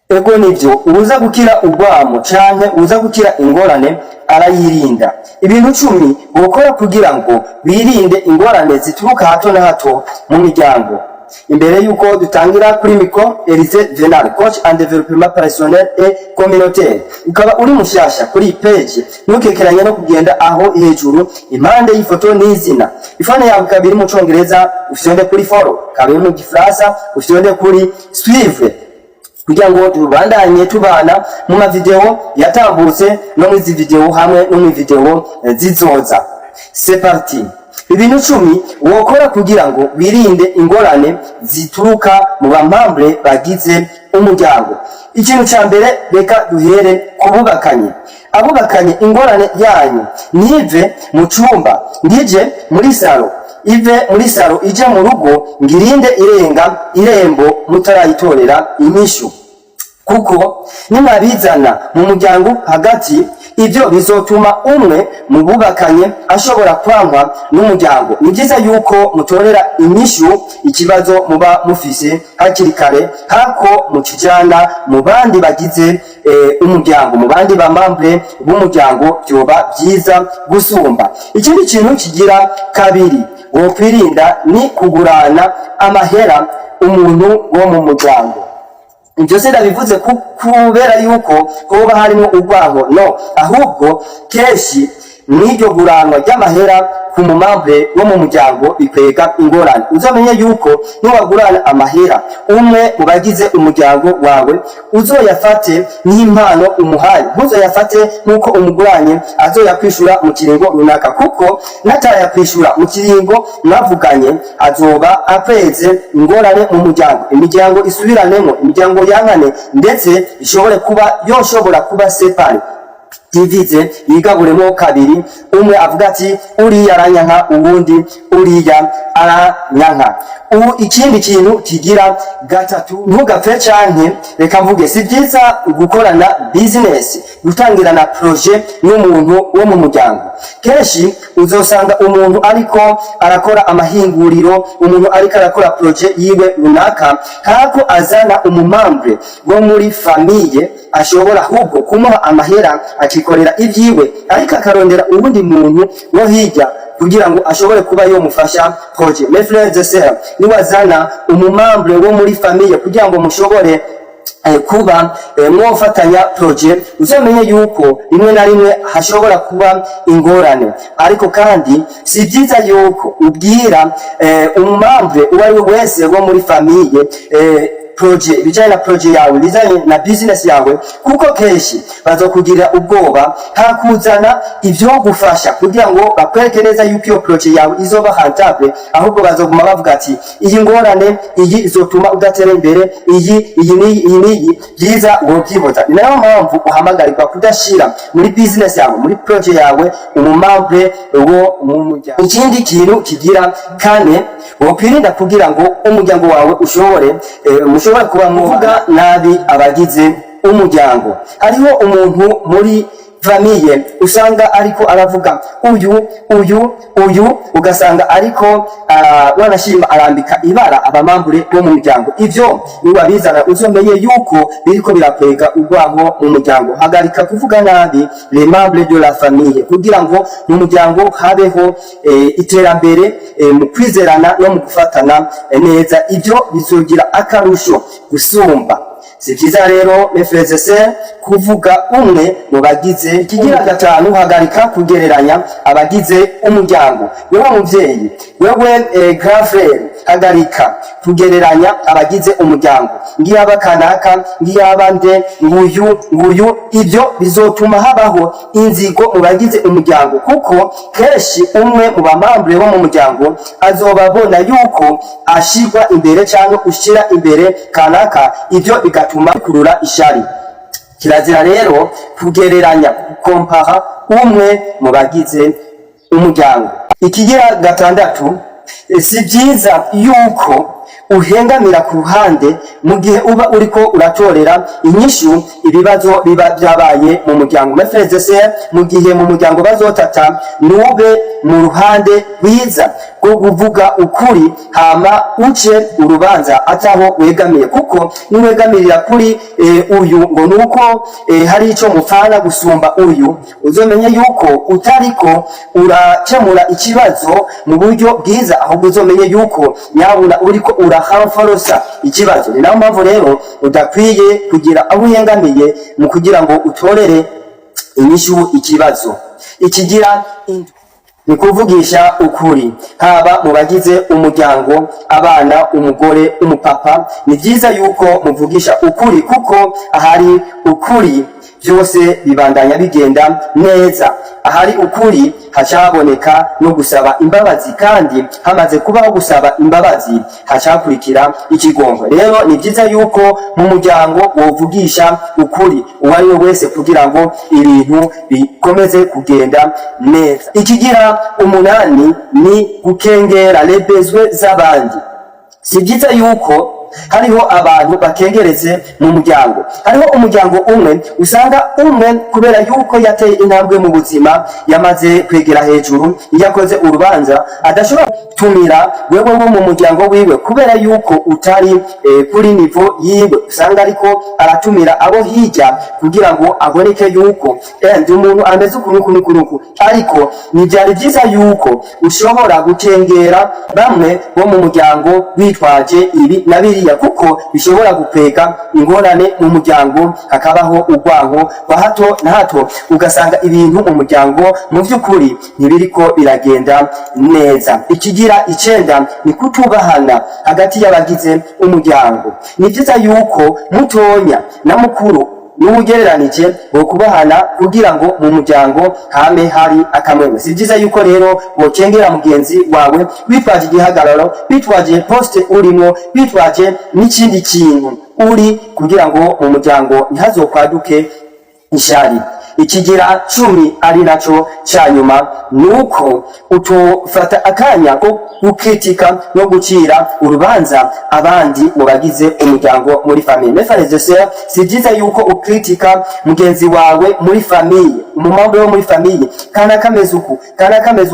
ego nivyo uza gukira urwamo canke uza gukira ingorane arayirinda. Ibintu 10 gukora kugira ngo birinde ingorane zituruka hato na hato mu miryango. Imbere yuko dutangira kuri mikro, Elise Venal, coach and développement personnel et communautaire. Ukaba uri mushasha kuri page, ntukekeranye no kugenda aho hejuru impande y'ifoto n'izina. Ifane yawe kabiri mu Congereza ufyonde kuri follow, kabiri mu Gifaransa ufyonde kuri suivre. Kugira ngo tubandanye tubana mu ma video yatambutse no mu video hamwe no mu video zizoza. C'est parti. Ibintu 10 wokora kugira ngo wirinde ingorane zituruka mu bamambre bagize umuryango. Ikintu ca mbere reka duhere kububakanye. Abubakanye ingorane yanyu nive mu cumba, ngije muri salo, ive muri salo ije mu rugo, ngirinde irenga irembo mutarayitorera inyishu. Kuko nimabizana mu muryango hagati, ivyo bizotuma umwe mu bubakanye ashobora kwankwa n'umuryango. Ni byiza yuko mutorera inyishu ikibazo muba mufise hakiri kare, hako mukijana mu bandi bagize umuryango, mu bandi bamambre b'umuryango, byoba byiza gusumba. Ikindi kintu kigira kabiri wo kwirinda ni kugurana amahera umuntu wo mu muryango. Ibyo se ndabivuze kubera yuko hoba harimo urwango, no, ahubwo keshi n'iryo guranwa ry'amahera ku mumambre wo mu muryango bikwega ingorane. Uzamenye yuko niwagurana amahera umwe mu bagize umuryango wawe, uzoyafate nk'impano umuhaye, uzoyafate nkuko umuguranye azoyakwishura mu kiringo runaka, kuko natayakwishura mu kiringo mwavuganye azoba apeze ingorane mu muryango, imiryango isubiranemo, imiryango yankane, ndetse yoshobora kuba separe, divize, yigaburemo kabiri, umwe avuga ati uriya aranyanka, ubundi uriya aranyanka. Ikindi kintu kigira gatatu, ntugapfe canke reka mvuge si byiza gukorana business, gutangirana projet n'umuntu wo mu muryango. Keshi uzosanga umuntu ariko arakora amahinguriro, umuntu ariko arakora projet yiwe runaka, hako azana umumambre wo muri famille ashobora ahubwo kumuha amahera akikorera ivyiwe, ariko akarondera ubundi muntu wo hirya kugira ngo ashobore kuba yo mufasha projet. Mes frères et sœurs, niwazana umumambre wo muri famille kugira ngo mushobore kuba mwofatanya projet, uzamenye yuko rimwe na rimwe hashobora kuba ingorane, ariko kandi si byiza yuko ubwira umumambre uwo ari we wese wo muri famille projet bijanye na projet yawe, bijanye na business yawe, kuko keshi bazokugirira ubwoba hakuzana ivyo gufasha kugira ngo bakwereke neza yuko iyo projet yawe izoba rentable, ahubwo bazoguma bavuga ati iyi ngorane iyi izotuma udatera imbere, iyi byiza wobyiboza. Ni nayo mpamvu uhamagarirwa kudashira muri business yawe, muri projet yawe umumambre wo mu muryango. Ikindi kintu kigira kane wokwirinda kugira ngo umuryango wawe mushobora kuba muvuga nabi abagize umuryango. Hariho umuntu muri famille usanga ariko aravuga uyu ugasanga ariko wanashima arambika ibara abamambure bo mu muryango. Ivyo niwabizana uzomenye yuko biriko birakwega urwango mu muryango. Hagarika kuvuga nabi les membres de la famille kugira ngo mu muryango habeho iterambere mu kwizerana no mu gufatana neza. Ivyo bizogira akarusho gusumba. Si byiza rero mes frères et sœurs kuvuga umwe mu bagize. Kigira gatanu, hagarika kugereranya abagize umuryango. Wewe muvyeyi, wewe grand frère, hagarika kugereranya abagize umuryango. Ngiyaba kanaka, ngiyaba nde, nguyu, ivyo bizotuma habaho inzigo mu bagize umuryango, kuko keshi umwe mu bamambre bo mu muryango azobabona yuko ashirwa imbere cyangwa ushira imbere kanaka, ivyo bigatuma kurura ishari. Kirazira rero kugereranya, kompara umwe mu bagize umuryango. Ikigira gatandatu, si byiza yuko uhengamira ku ruhande mu gihe uba uriko uratorera inyishu ibibazo biba byabaye mu muryango. Mefrezese mu gihe mu muryango bazotata nube mu ruhande rwiza rwo kuvuga ukuri hama uce urubanza ataho wegamiye, kuko niwegamirira kuri uyu ngo nuko hari ico mupfana gusumba uyu, uzomenye yuko utariko urakemura ikibazo mu buryo bwiza, ahubwo uzomenye yuko nyabuna uriko urahamforosa ikibazo. Ni nayo mpamvu rero udakwiye kugira aho uhengamiye mu kugira ngo utorere inyishu ikibazo. Ikigira ni kuvugisha ukuri, haba mu bagize umuryango, abana, umugore, umupapa. Ni byiza yuko muvugisha ukuri, kuko ahari ukuri byose bibandanya bigenda neza. Ahari ukuri hacaboneka no gusaba imbabazi, kandi hamaze kubaho gusaba imbabazi hacakurikira ikigongo. Rero ni byiza yuko mu muryango wovugisha ukuri uwari we wese kugira ngo ibintu bikomeze kugenda neza. Ikigira umunani ni gukengera lebezwe z'abandi. Si byiza yuko hariho abantu bakengereze mu muryango. Hariho umuryango umwe usanga umwe kubera yuko yateye intambwe mu buzima, yamaze kwegera hejuru, yakoze urubanza, adashobora gutumira wewe wo mu muryango wiwe kubera yuko utari kuri nivo yiwe. Usanga ariko aratumira abo hirya kugira ngo aboneke yuko ndi umuntu ameze ukuntu, ariko nibyari byiza yuko ushobora gukengera bamwe bo mu muryango bitwaje ibi na biriya, kuko bishobora gupeka ingorane mu muryango, hakabaho urwango rwa hato na hato, ugasanga ibintu mu muryango mu by'ukuri ntibiriko biragenda neza. Ikigira 9 ni kutubahana hagati y'abagize umuryango. Ni byiza yuko mutonya na mukuru n'ugereranije wo kubahana kugira ngo mu muryango hame hari akamwemwe. Si byiza yuko rero wokengera mugenzi wawe bitwaje igihagararo, bitwaje poste urimo, bitwaje n'ikindi kintu uri, kugira ngo mu muryango ntihazokwaduke ishari. Ikigira 10 ari naco cyanyuma, nuko utofata akanya ko gukritika no gucira urubanza abandi mu bagize umuryango muri famille. Mefrezese si byiza yuko ukritika mugenzi wawe muri famille, umumambo wo muri famille, kana kameze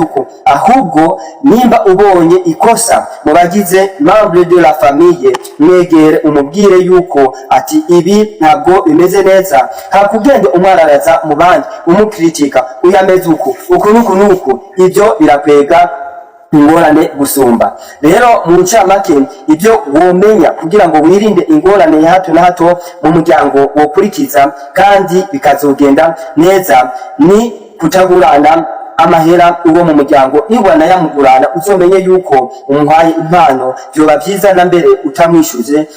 uko, ahubwo nimba ubonye ikosa mu bagize membre de la famille, mwegere umubwire yuko ati ibi ntabwo bimeze neza, hakugende umwararaza mu bandi umukritika, uyameze uku, ibyo birakwega ingorane gusumba. Rero mu ncamake ibyo womenya kugira ngo wirinde ingorane ya hato na hato mu muryango wokurikiza kandi bikazogenda neza, ni kutagurana amahera uwo mu muryango. Niba yamugurana uzomenye yuko umuhaye impano, byoba byiza na mbere utamwishuze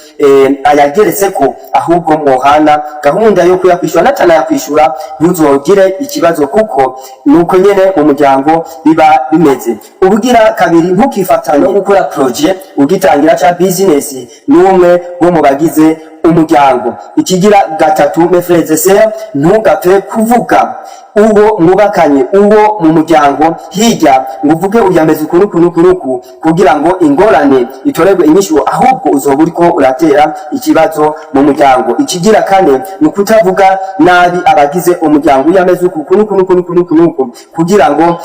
ayageretse ko, ahubwo mwohana gahunda yo kuyakwishura, natana yakwishura ntuzogire ikibazo, kuko nuko nyene mu muryango biba bimeze. Ubugira kabiri, ntukifatanye gukora project ugitangira cha business n'umwe wo mu bagize umuryango. Ikigira 3, Mefrezese, ntugapfe kuvuga uwo mubakanye, uwo mu muryango hirya nguvuge uyameze ukuntu kugira ngo ingorane itoregwe inyishu, ahubwo uzoba uriko uratera ikibazo mu muryango. Ikigira 4 ni kutavuga nabi abagize umuryango, uyameze ukuntu kugira ngo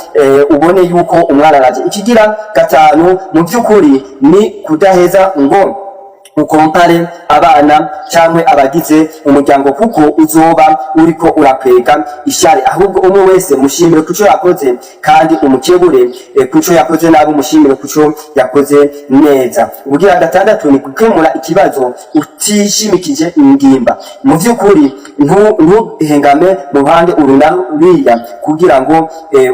ubone yuko umwararaje. Ikigira 5 mu by'ukuri ni kudaheza ngo ukompare abana cyangwa abagize umuryango, kuko uzoba uriko urakwega ishari, ahubwo umwe wese mushimire kuco yakoze kandi umukebure kuco yakoze nabi, mushimire kuco yakoze neza. Ubugira 6 ni gukemura ikibazo utishimikije ingimba. Mu by'ukuri ntuhengame mu ruhande urunariya kugira ngo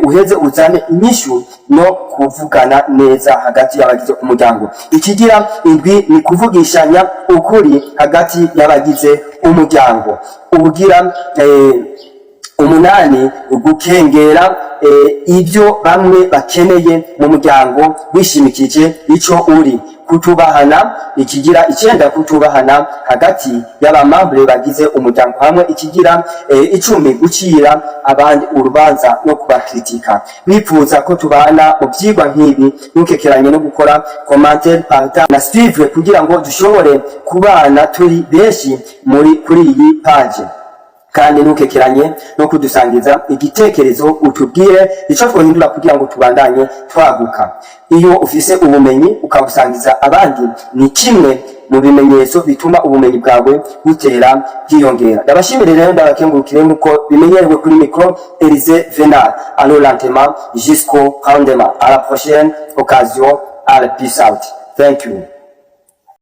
uheze uzane inyishu no kuvugana neza hagati y'abagize umuryango. Ikigira 7 ni kuvugishanya ukuri hagati y'abagize umuryango. Ubugira 8 gukengera ibyo bamwe bakeneye mu muryango wishimikije ico uri, kutubahana, ikigira 9 kutubahana hagati y'abamambure bagize umuryango hamwe, ikigira 10 gucira abandi urubanza no kubakritika. Bifuza ko tubana mu byigwa nk'ibi, ntukekeranye no gukora commentaire partage na Steve kugira ngo dushobore kubana turi benshi kuri iyi page, kandi ntukekeranye no kudusangiza igitekerezo utubwire ico twohindura kugira ngo tubandanye twaguka. Iyo ufise ubumenyi ukabusangiza abandi, ni kimwe mu bimenyetso bituma ubumenyi bwawe butera bwiyongera. Ndabashimire rero, ndabakengurukire nkuko bimenyerewe kuri micro Elise Venal. Alors lentement jusqu'au rendement. À la prochaine occasion. Peace out. Thank you.